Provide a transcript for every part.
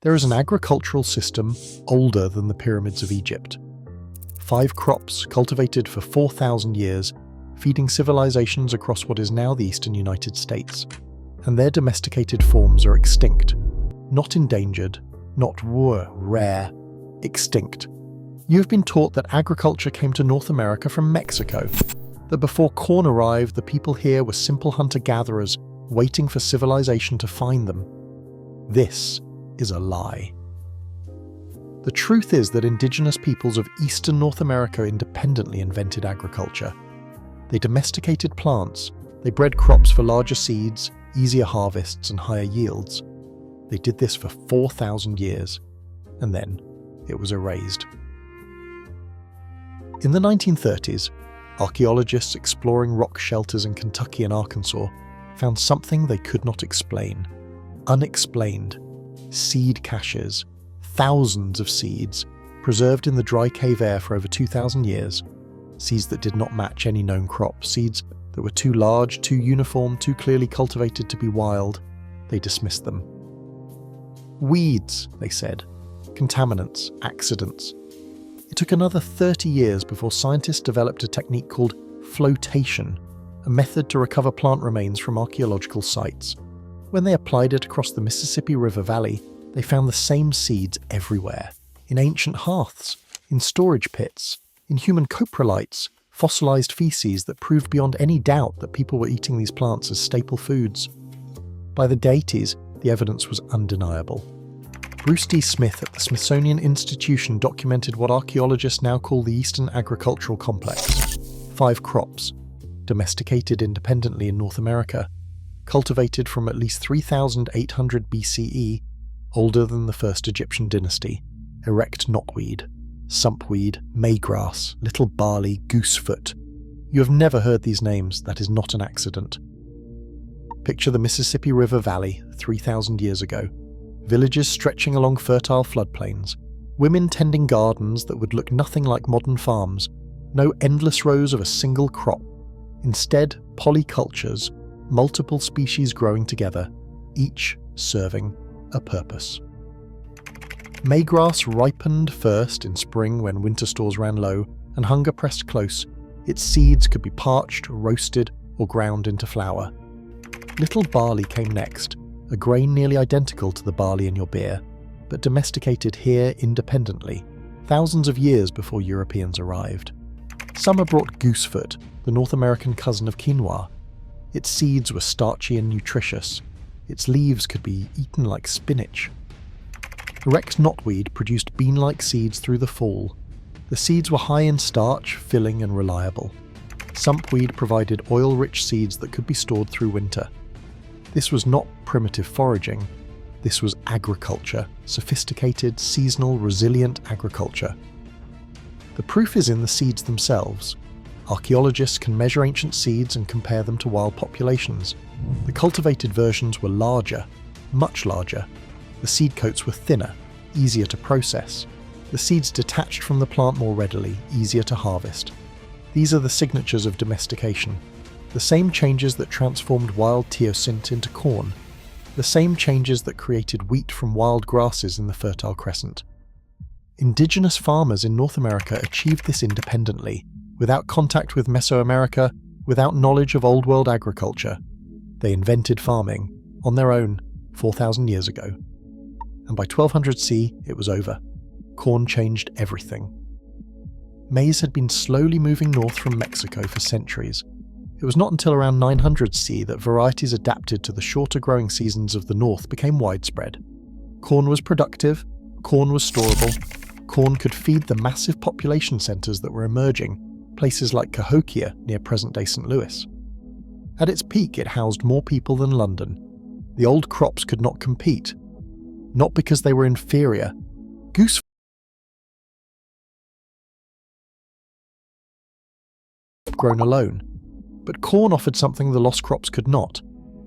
There is an agricultural system older than the pyramids of Egypt. 5 crops cultivated for 4,000 years, feeding civilizations across what is now the eastern United States. And their domesticated forms are extinct. Not endangered, not rare, extinct. You have been taught that agriculture came to North America from Mexico, that before corn arrived, the people here were simple hunter-gatherers waiting for civilization to find them. This is a lie. The truth is that indigenous peoples of eastern North America independently invented agriculture. They domesticated plants, they bred crops for larger seeds, easier harvests and higher yields. They did this for 4,000 years, and then it was erased. In the 1930s, archaeologists exploring rock shelters in Kentucky and Arkansas found something they could not explain. Unexplained. Seed caches. Thousands of seeds, preserved in the dry cave air for over 2,000 years. Seeds that did not match any known crop. Seeds that were too large, too uniform, too clearly cultivated to be wild. They dismissed them. Weeds, they said. Contaminants, accidents. It took another 30 years before scientists developed a technique called flotation, a method to recover plant remains from archaeological sites. When they applied it across the Mississippi River Valley, they found the same seeds everywhere, in ancient hearths, in storage pits, in human coprolites, fossilized feces that proved beyond any doubt that people were eating these plants as staple foods. By the 80s, the evidence was undeniable. Bruce D. Smith at the Smithsonian Institution documented what archaeologists now call the Eastern Agricultural Complex. 5 crops, domesticated independently in North America, cultivated from at least 3,800 BCE, older than the first Egyptian dynasty. Erect knotweed, sumpweed, maygrass, little barley, goosefoot. You have never heard these names, that is not an accident. Picture the Mississippi River Valley 3,000 years ago. Villages stretching along fertile floodplains, women tending gardens that would look nothing like modern farms, no endless rows of a single crop. Instead, polycultures, multiple species growing together, each serving a purpose. Maygrass ripened first in spring when winter stores ran low and hunger pressed close. Its seeds could be parched, roasted, or ground into flour. Little barley came next, a grain nearly identical to the barley in your beer, but domesticated here independently, thousands of years before Europeans arrived. Summer brought goosefoot, the North American cousin of quinoa. Its seeds were starchy and nutritious. Its leaves could be eaten like spinach. Erect knotweed produced bean-like seeds through the fall. The seeds were high in starch, filling and reliable. Sumpweed provided oil-rich seeds that could be stored through winter. This was not primitive foraging. This was agriculture, sophisticated, seasonal, resilient agriculture. The proof is in the seeds themselves. Archaeologists can measure ancient seeds and compare them to wild populations. The cultivated versions were larger, much larger. The seed coats were thinner, easier to process. The seeds detached from the plant more readily, easier to harvest. These are the signatures of domestication. The same changes that transformed wild teosinte into corn. The same changes that created wheat from wild grasses in the Fertile Crescent. Indigenous farmers in North America achieved this independently, without contact with Mesoamerica, without knowledge of Old World agriculture. They invented farming, on their own, 4,000 years ago. And by 1200 CE, it was over. Corn changed everything. Maize had been slowly moving north from Mexico for centuries. It was not until around 900 CE that varieties adapted to the shorter growing seasons of the north became widespread. Corn was productive, corn was storable, corn could feed the massive population centres that were emerging, places like Cahokia near present-day St. Louis. At its peak, it housed more people than London. The old crops could not compete, not because they were inferior. Goose grown alone. But corn offered something the lost crops could not: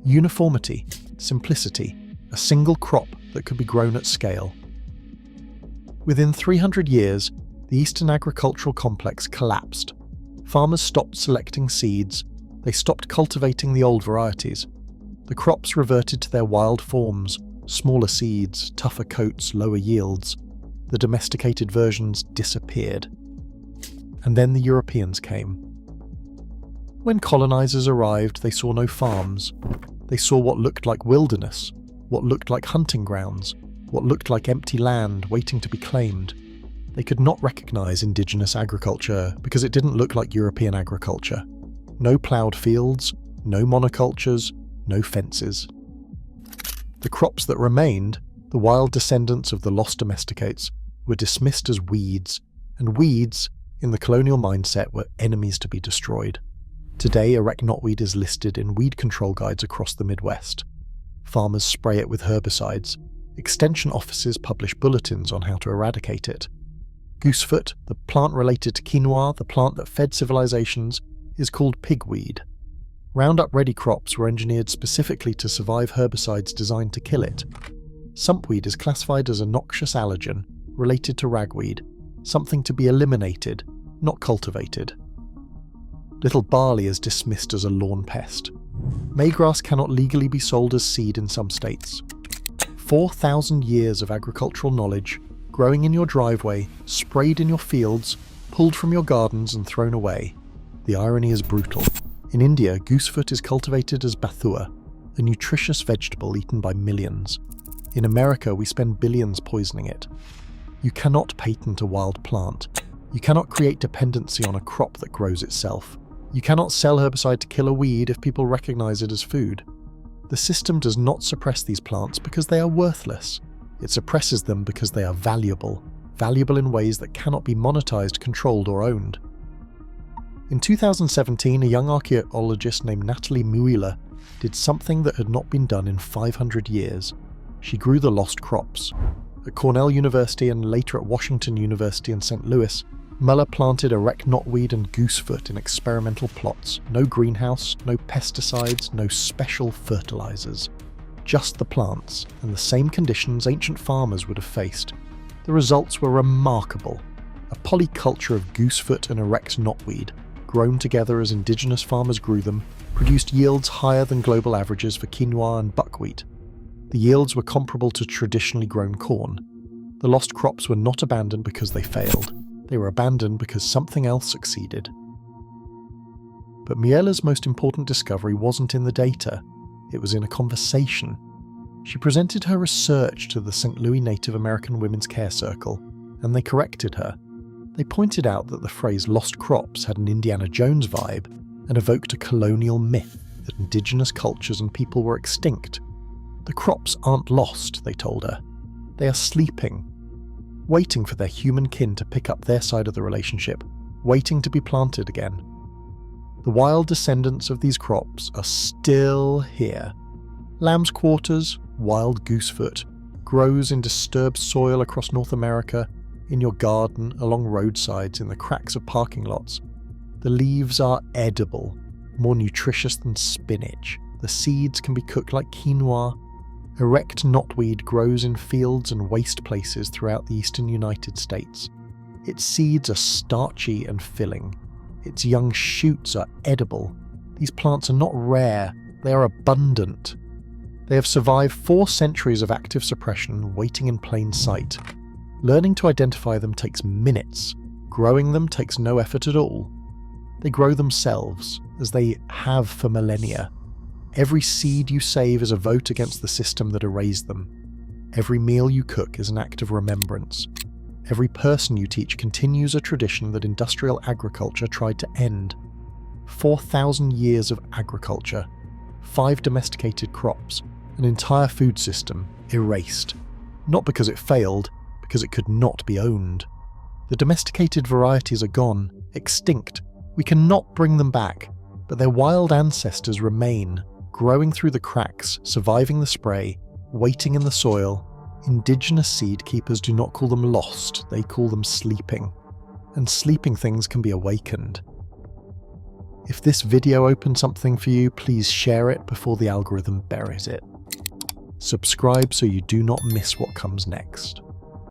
uniformity, simplicity, a single crop that could be grown at scale. Within 300 years, the Eastern Agricultural Complex collapsed. Farmers stopped selecting seeds, they stopped cultivating the old varieties. The crops reverted to their wild forms, Smaller seeds, tougher coats, lower yields. The domesticated versions disappeared. And then the Europeans came. When colonizers arrived, they saw no farms. They saw what looked like wilderness, what looked like hunting grounds, what looked like empty land waiting to be claimed. They could not recognize indigenous agriculture because it didn't look like European agriculture. No ploughed fields, no monocultures, no fences. The crops that remained, the wild descendants of the lost domesticates, were dismissed as weeds, and weeds, in the colonial mindset, were enemies to be destroyed. Today, erect knotweed is listed in weed control guides across the Midwest. Farmers spray it with herbicides. Extension offices publish bulletins on how to eradicate it. Goosefoot, the plant related to quinoa, the plant that fed civilizations, is called pigweed. Roundup-ready crops were engineered specifically to survive herbicides designed to kill it. Sumpweed is classified as a noxious allergen related to ragweed, something to be eliminated, not cultivated. Little barley is dismissed as a lawn pest. Maygrass cannot legally be sold as seed in some states. 4,000 years of agricultural knowledge, growing in your driveway, sprayed in your fields, pulled from your gardens and thrown away. The irony is brutal. In India, goosefoot is cultivated as bathua, a nutritious vegetable eaten by millions. In America, we spend billions poisoning it. You cannot patent a wild plant. You cannot create dependency on a crop that grows itself. You cannot sell herbicide to kill a weed if people recognize it as food. The system does not suppress these plants because they are worthless. It suppresses them because they are valuable in ways that cannot be monetized, controlled, or owned. In 2017, a young archaeologist named Natalie Mueller did something that had not been done in 500 years. She grew the lost crops. At Cornell University and later at Washington University in St. Louis, Mueller planted erect knotweed and goosefoot in experimental plots. No greenhouse, no pesticides, no special fertilizers. Just the plants, and the same conditions ancient farmers would have faced. The results were remarkable. A polyculture of goosefoot and erect knotweed, grown together as indigenous farmers grew them, produced yields higher than global averages for quinoa and buckwheat. The yields were comparable to traditionally grown corn. The lost crops were not abandoned because they failed. They were abandoned because something else succeeded. But Mueller's most important discovery wasn't in the data. It was in a conversation. She presented her research to the St. Louis Native American Women's Care Circle, and they corrected her. They pointed out that the phrase lost crops had an Indiana Jones vibe and evoked a colonial myth that indigenous cultures and people were extinct. The crops aren't lost, they told her. They are sleeping, waiting for their human kin to pick up their side of the relationship, waiting to be planted again. The wild descendants of these crops are still here. Lamb's quarters, wild goosefoot, grows in disturbed soil across North America, in your garden, along roadsides, in the cracks of parking lots. The leaves are edible, more nutritious than spinach. The seeds can be cooked like quinoa. Erect knotweed grows in fields and waste places throughout the eastern United States. Its seeds are starchy and filling. Its young shoots are edible. These plants are not rare, they are abundant. They have survived 4 centuries of active suppression waiting in plain sight. Learning to identify them takes minutes. Growing them takes no effort at all. They grow themselves, as they have for millennia. Every seed you save is a vote against the system that erased them. Every meal you cook is an act of remembrance. Every person you teach continues a tradition that industrial agriculture tried to end. 4,000 years of agriculture, 5 domesticated crops, an entire food system erased. Not because it failed, because it could not be owned. The domesticated varieties are gone, extinct. We cannot bring them back, but their wild ancestors remain, growing through the cracks, surviving the spray, waiting in the soil. Indigenous seed keepers do not call them lost, they call them sleeping. And sleeping things can be awakened. If this video opened something for you, please share it before the algorithm buries it. Subscribe so you do not miss what comes next.